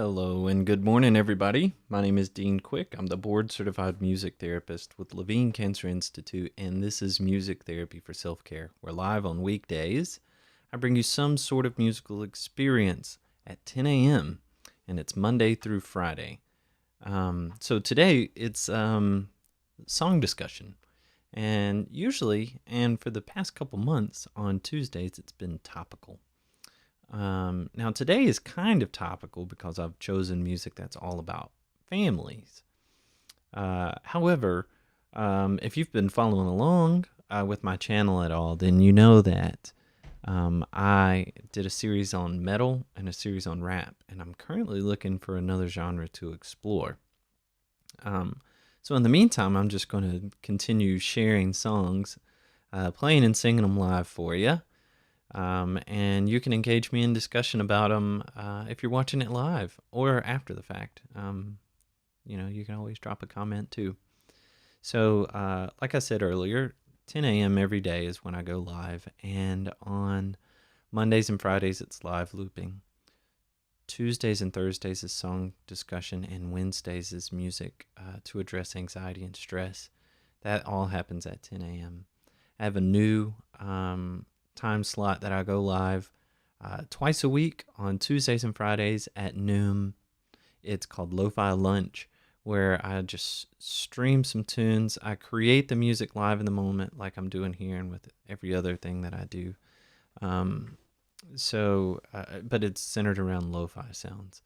Hello and good morning, everybody. My name is Dean Quick. I'm the board certified music therapist with Levine Cancer Institute, and this is Music Therapy for Self Care. We're live on weekdays. I bring you some sort of musical experience at 10 a.m., and it's Monday through Friday. So today it's song discussion. And usually, and for the past couple months, on Tuesdays, it's been topical. Now today is kind of topical because I've chosen music that's all about families. However, if you've been following along with my channel at all, then you know that I did a series on metal and a series on rap, and I'm currently looking for another genre to explore. So in the meantime, I'm just going to continue sharing songs, playing and singing them live for you. And you can engage me in discussion about them if you're watching it live or after the fact. You can always drop a comment too. So, like I said earlier, 10 a.m. every day is when I go live, and on Mondays and Fridays it's live looping. Tuesdays and Thursdays is song discussion, and Wednesdays is music to address anxiety and stress. That all happens at 10 a.m. I have a new time slot that I go live twice a week on Tuesdays and Fridays at noon. It's called Lo-Fi Lunch, where I just stream some tunes. I create the music live in the moment like I'm doing here and with every other thing that I do. But it's centered around lo-fi sounds.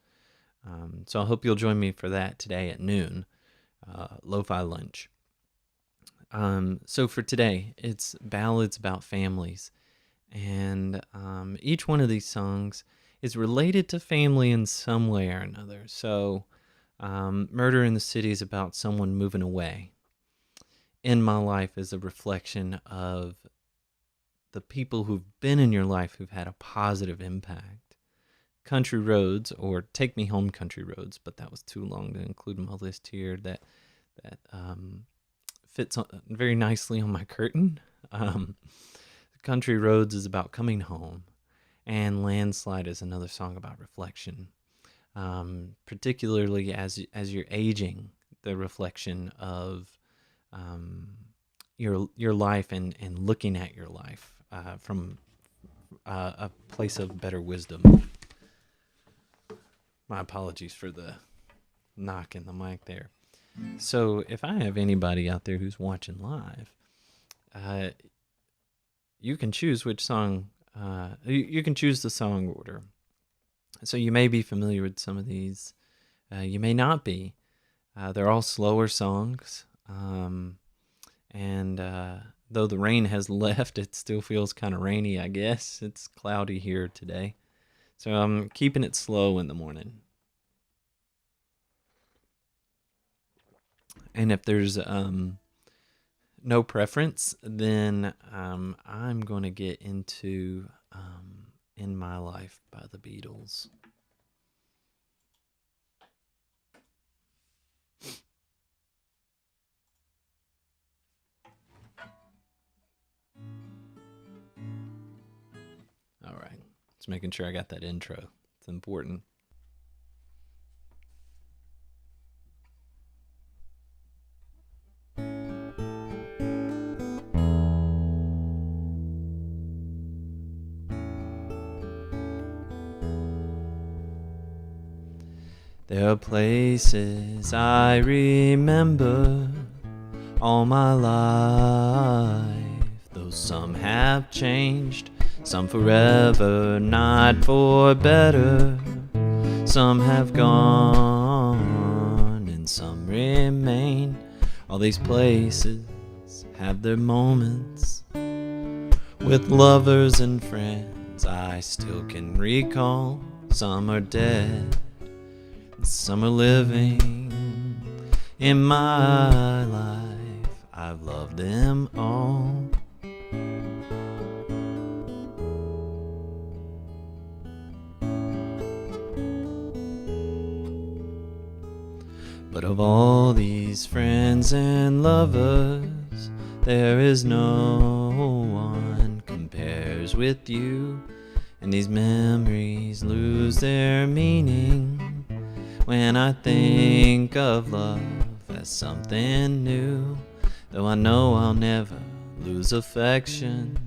So I hope you'll join me for that today at noon, Lo-Fi Lunch. So for today, it's ballads about families. And each one of these songs is related to family in some way or another. So Murder in the City is about someone moving away. In My Life is a reflection of the people who've been in your life who've had a positive impact. Country Roads, or Take Me Home Country Roads, but that was too long to include in my list here, that fits very nicely on my curtain. Country Roads is about coming home, and Landslide is another song about reflection, particularly as you're aging, the reflection of your life and looking at your life from a place of better wisdom. My apologies for the knock in the mic there. So if I have anybody out there who's watching live, you can choose which song, you can choose the song order. So you may be familiar with some of these. You may not be. They're all slower songs. And though the rain has left, it still feels kind of rainy, I guess. It's cloudy here today. So I'm keeping it slow in the morning. And if there's no preference, then I'm going to get into In My Life by the Beatles. All right, just making sure I got that intro. It's important. There are places I remember all my life, though some have changed, some forever, not for better. Some have gone and some remain. All these places have their moments with lovers and friends I still can recall. Some are dead, some are living. In my life, I've loved them all. But of all these friends and lovers, there is no one compares with you. And these memories lose their meaning when I think of love as something new. Though I know I'll never lose affection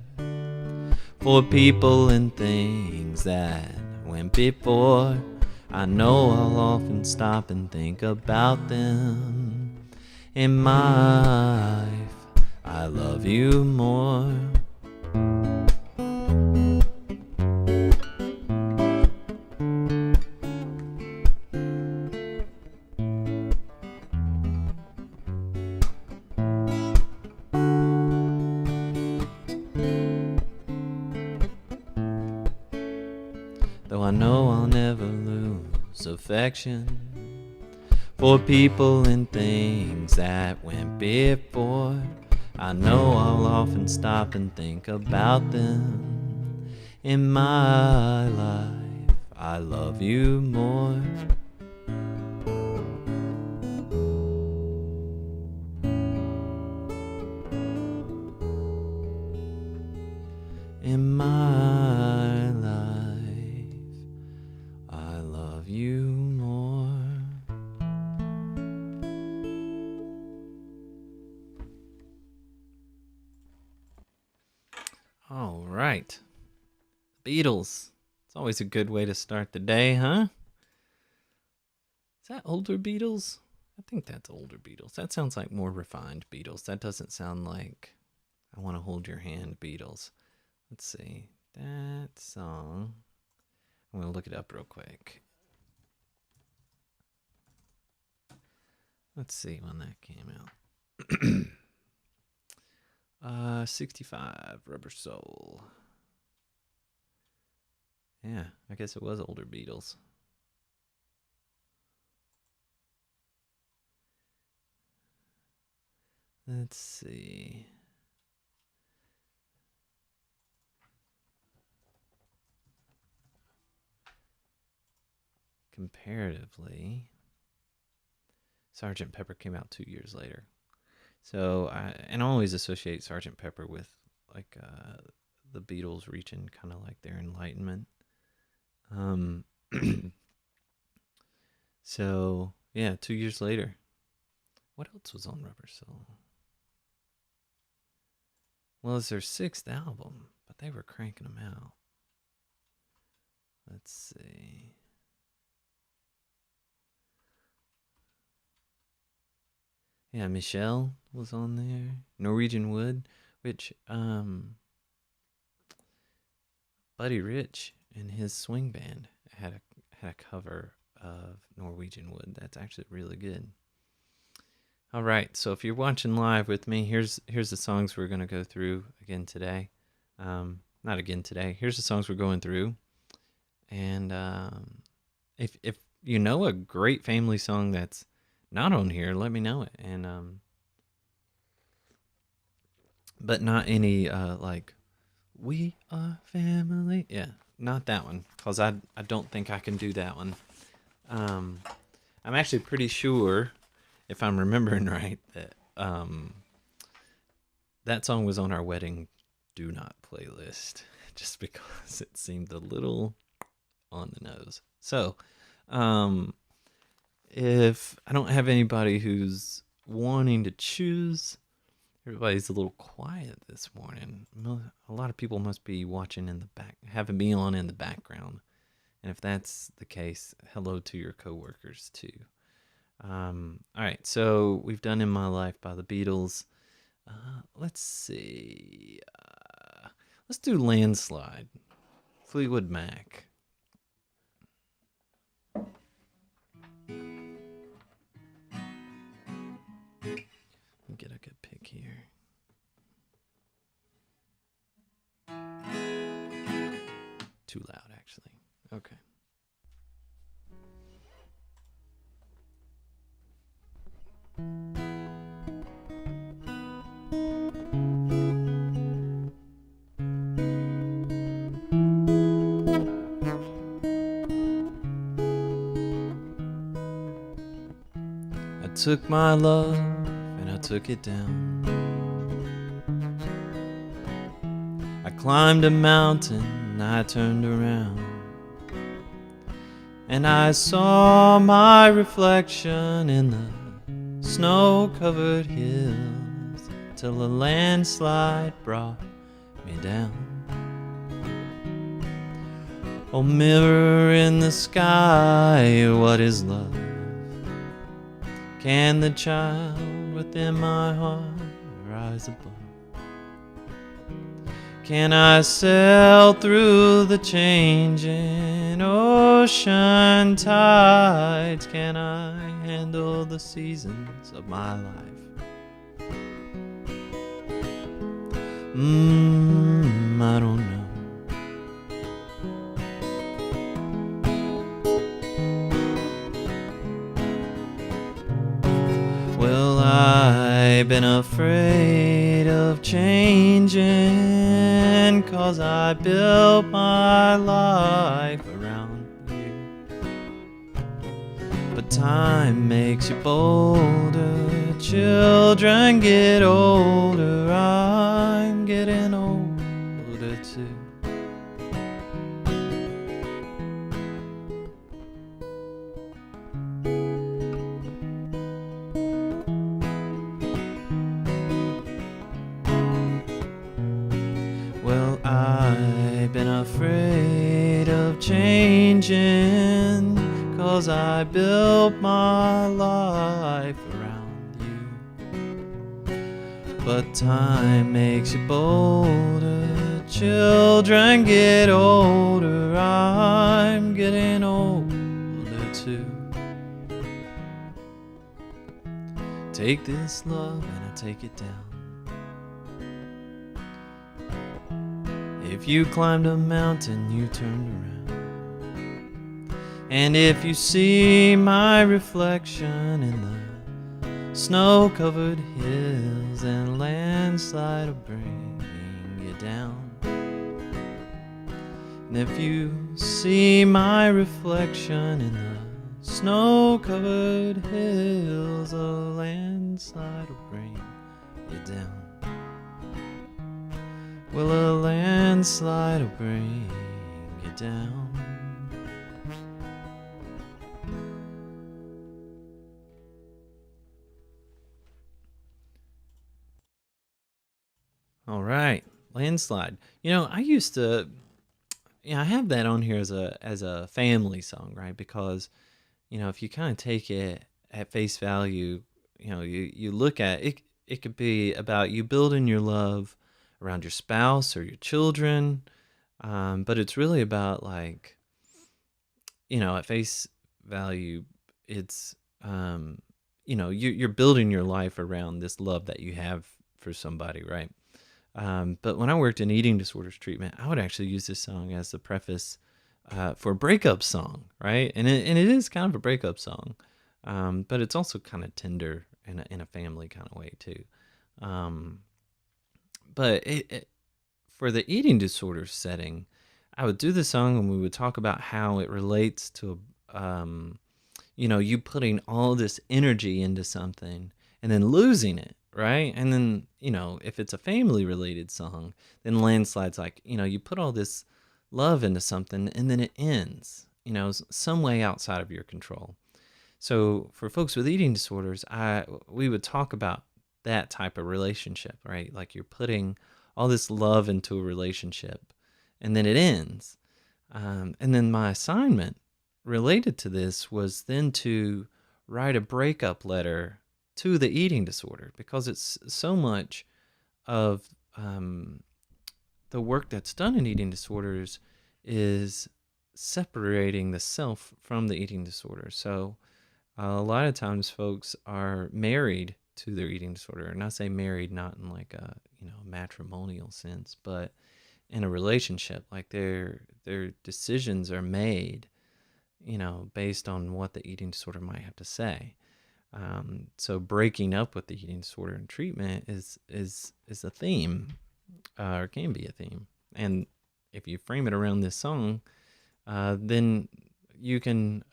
for people and things that went before. I know I'll often stop and think about them. In my life, I love you more. Though I know I'll never lose affection for people and things that went before. I know I'll often stop and think about them. In my life, I love you more. In my life, I love you more. All right. Beatles. It's always a good way to start the day, huh? Is that older Beatles? I think that's older Beatles. That sounds like more refined Beatles. That doesn't sound like I Want to Hold Your Hand Beatles. Let's see. That song. I'm going to look it up real quick. Let's see when that came out. 65, Rubber Soul. Yeah, I guess it was older Beatles. Let's see. Comparatively, Sgt. Pepper came out 2 years later. So I always associate Sgt. Pepper with like the Beatles reaching kind of like their enlightenment. So yeah, 2 years later. What else was on Rubber Soul? Well, it's their 6th album, but they were cranking them out. Let's see. Yeah, Michelle was on there. Norwegian Wood, which Buddy Rich and his swing band had a cover of Norwegian Wood. That's actually really good. All right, so if you're watching live with me, here's the songs we're gonna go through again today. Not again today. Here's the songs we're going through, and if you know a great family song that's not on here, let me know it. And but not any like We Are Family. Yeah, not that one, cause I don't think I can do that one. I'm actually pretty sure, if I'm remembering right, that that song was on our wedding do not playlist, just because it seemed a little on the nose. So, if I don't have anybody who's wanting to choose, everybody's a little quiet this morning. A lot of people must be watching in the back, having me on in the background. And if that's the case, hello to your coworkers too. All right, so we've done In My Life by the Beatles. Let's see. Let's do Landslide, Fleetwood Mac. Get a good pick here. Too loud, actually. Okay. I took my love and I took it down. I climbed a mountain, I turned around, and I saw my reflection in the snow-covered hills till a landslide brought me down. Oh, mirror in the sky, what is love? Can the child within my heart rise above? Can I sail through the changing ocean tides? Can I handle the seasons of my life? I don't know. Well, I've been afraid of changing, 'cause I built my life around you. But time makes you bolder, children get older, I'm getting older too. Well, I've been afraid of changing, 'cause I built my life around you. But time makes you bolder, children get older, I'm getting older too. Take this love and I take it down. If you climbed a mountain, you turned around. And if you see my reflection in the snow-covered hills, and landslide will bring you down. And if you see my reflection in the snow-covered hills, a landslide will bring you down. Well, a landslide will bring you down. All right, landslide. I used to, I have that on here as a family song, right? Because if you kind of take it at face value, you look at it. It could be about you building your love around your spouse or your children, but it's really about, like, at face value, it's you're building your life around this love that you have for somebody, right? But when I worked in eating disorders treatment, I would actually use this song as the preface for a breakup song, right? And it is kind of a breakup song, but it's also kind of tender in a family kind of way too. But for the eating disorder setting, I would do the song and we would talk about how it relates to, you putting all this energy into something and then losing it, right? And then, if it's a family related song, then landslide's like, you put all this love into something and then it ends, some way outside of your control. So for folks with eating disorders, we would talk about that type of relationship, right? Like you're putting all this love into a relationship and then it ends. And then my assignment related to this was then to write a breakup letter to the eating disorder, because it's so much of the work that's done in eating disorders is separating the self from the eating disorder. So a lot of times folks are married to their eating disorder, and I say married not in like a matrimonial sense, but in a relationship. Like their decisions are made, based on what the eating disorder might have to say. So breaking up with the eating disorder in treatment is a theme, or can be a theme. And if you frame it around this song, then you can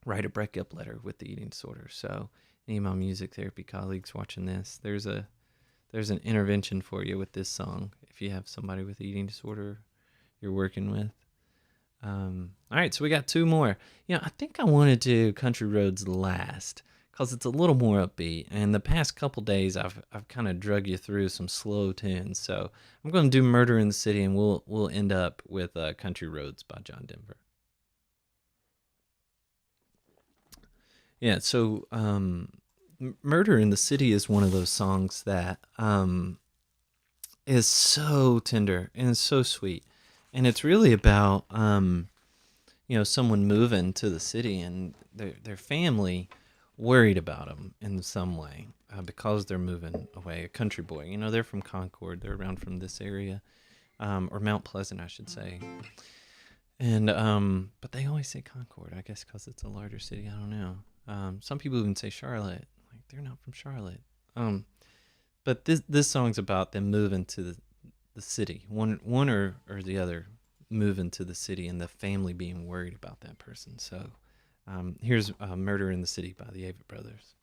write a breakup letter with the eating disorder. So any of my music therapy colleagues watching this, there's an intervention for you with this song if you have somebody with eating disorder you're working with. All right, so we got two more. I think I want to do Country Roads last because it's a little more upbeat. And the past couple days, I've kind of drug you through some slow tunes. So I'm going to do Murder in the City, and we'll end up with Country Roads by John Denver. Yeah, so Murder in the City is one of those songs that is so tender and so sweet. And it's really about someone moving to the city and their family worried about them in some way because they're moving away. A country boy, they're from Concord, they're around from this area, or Mount Pleasant, I should say. And but they always say Concord, I guess, because it's a larger city. I don't know. Some people even say Charlotte, like they're not from Charlotte. But this song's about them moving to the city, one or the other moving to the city, and the family being worried about that person. So here's Murder in the City by the Avett Brothers.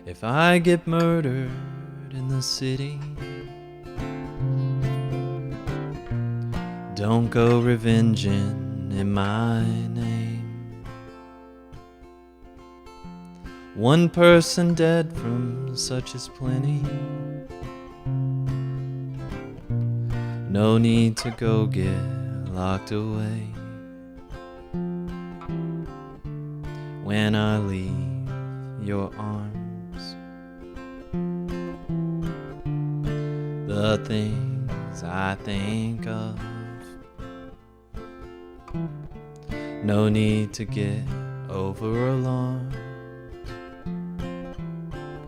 If I get murdered in the city, don't go revenging in my name. One person dead from such is plenty. No need to go get locked away. When I leave your arms, the things I think of, no need to get over alarmed.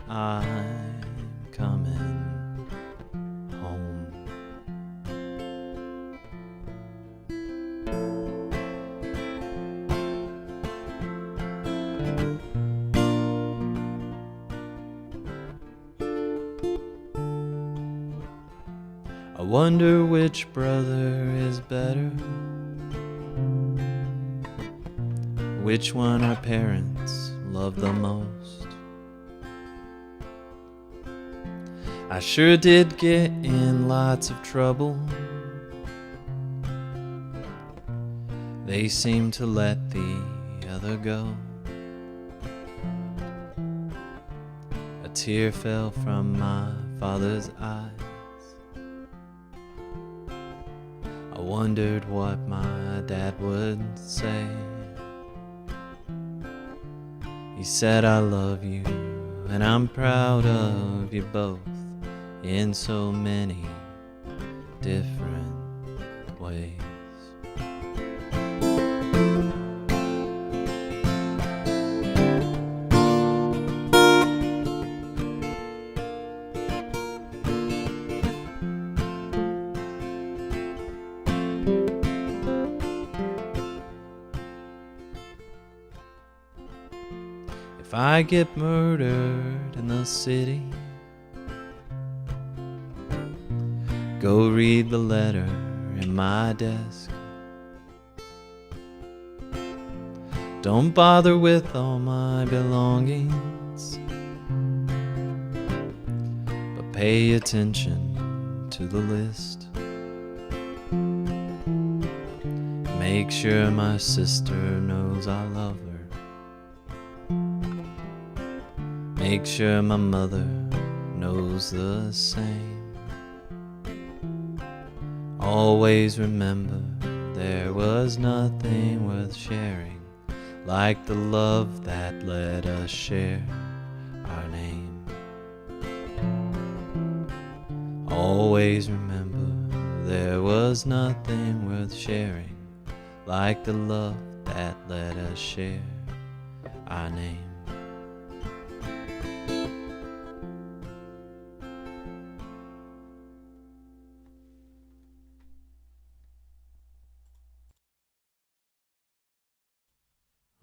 I'm coming home. I wonder which brother is better, which one our parents love the most. I sure did get in lots of trouble. They seem to let the other go. A tear fell from my father's eyes. I wondered what my dad would say. He said, I love you and I'm proud of you both in so many different ways. If I get murdered in the city, go read the letter in my desk. Don't bother with all my belongings, but pay attention to the list. Make sure my sister knows I love her. Make sure my mother knows the same. Always remember there was nothing worth sharing like the love that let us share our name. Always remember there was nothing worth sharing like the love that let us share our name.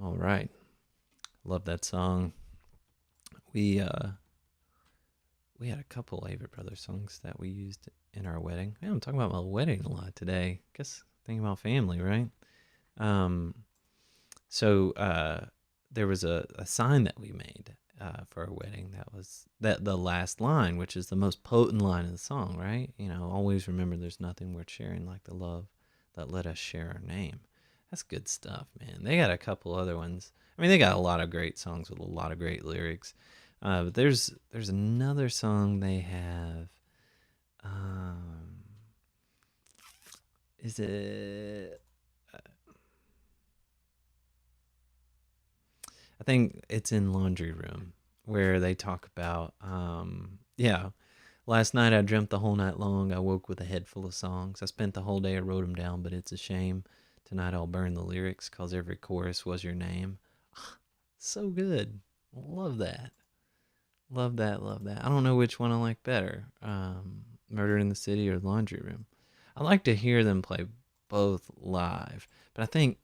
All right. Love that song. We we had a couple Avett Brothers songs that we used in our wedding. Man, I'm talking about my wedding a lot today. Guess thinking about family, right? Um, so there was a sign that we made for our wedding that was that the last line, which is the most potent line of the song, right? Always remember there's nothing worth sharing like the love that let us share our name. That's good stuff, man. They got a couple other ones. I mean, they got a lot of great songs with a lot of great lyrics. But there's another song they have. Is it? I think it's in Laundry Room where they talk about, yeah, last night I dreamt the whole night long. I woke with a head full of songs. I spent the whole day, I wrote them down, but it's a shame. Tonight I'll burn the lyrics because every chorus was your name. So good. Love that. Love that. Love that. I don't know which one I like better, Murder in the City or Laundry Room. I like to hear them play both live, but I think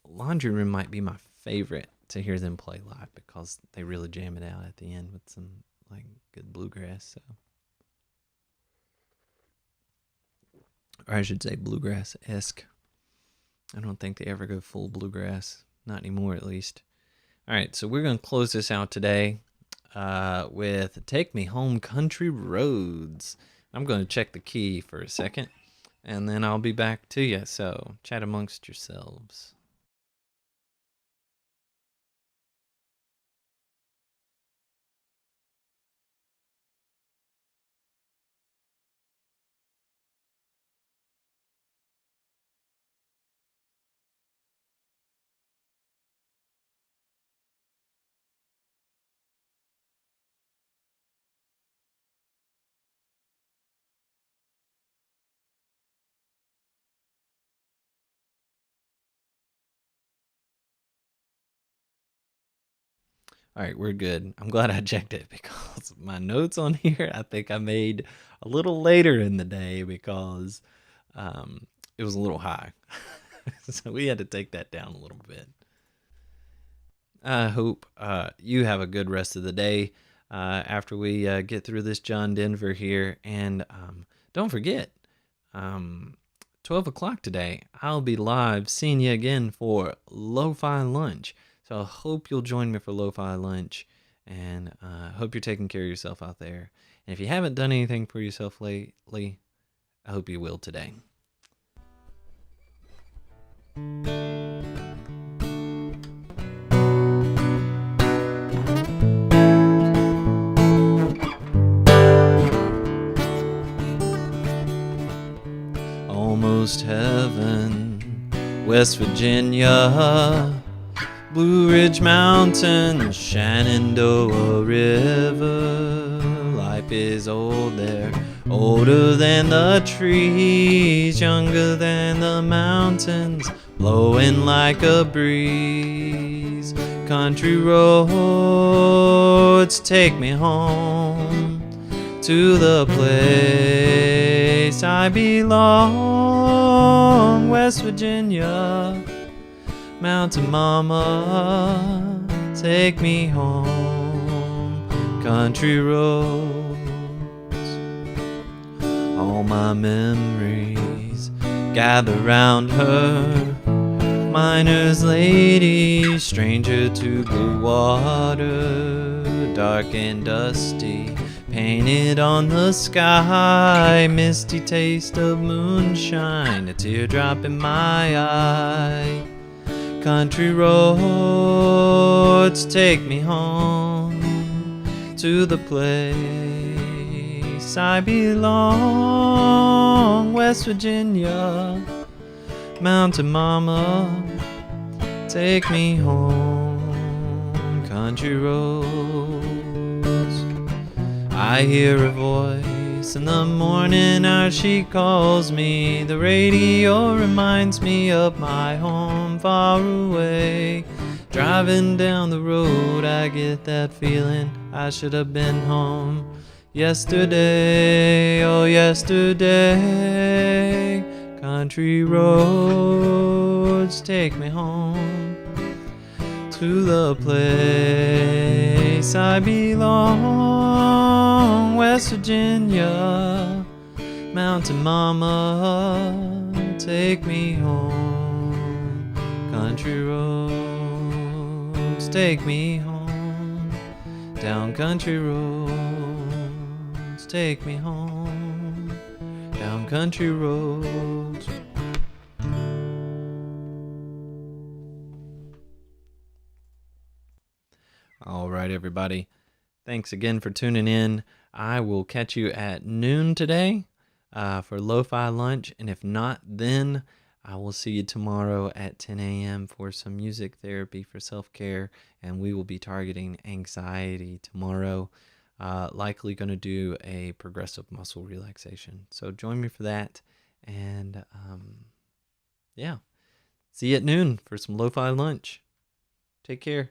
Laundry Room might be my favorite to hear them play live because they really jam it out at the end with some like good bluegrass. So, or I should say bluegrass-esque. I don't think they ever go full bluegrass, not anymore at least. All right, so we're gonna close this out today with "Take Me Home, Country Roads." I'm gonna check the key for a second, and then I'll be back to you. So chat amongst yourselves. All right, we're good. I'm glad I checked it because my notes on here, I think I made a little later in the day because it was a little high. So we had to take that down a little bit. I hope you have a good rest of the day after we get through this John Denver here. And don't forget, 12 o'clock today, I'll be live seeing you again for Lo-Fi Lunch. So I hope you'll join me for Lo-Fi Lunch, and hope you're taking care of yourself out there. And if you haven't done anything for yourself lately, I hope you will today. Almost heaven, West Virginia, Blue Ridge Mountains, Shenandoah River. Life is old there, older than the trees, younger than the mountains, blowing like a breeze. Country roads take me home to the place I belong, West Virginia. Mountain Mama, take me home, country roads. All my memories gather round her, miner's lady, stranger to blue water, dark and dusty, painted on the sky, misty taste of moonshine, a teardrop in my eye. Country roads take me home to the place I belong, West Virginia. Mountain Mama, take me home, country roads. I hear a voice in the morning hour, she calls me. The radio reminds me of my home far away. Driving down the road, I get that feeling I should have been home yesterday, oh yesterday. Country roads take me home to the place I belong, West Virginia. Mountain mama, take me home. Country roads, take me home. Down country roads, take me home. Down country roads. All right, everybody. Thanks again for tuning in. I will catch you at noon today for Lo-Fi Lunch. And if not, then I will see you tomorrow at 10 a.m. for some music therapy for self-care. And we will be targeting anxiety tomorrow. Likely going to do a progressive muscle relaxation. So join me for that. And yeah, see you at noon for some Lo-Fi Lunch. Take care.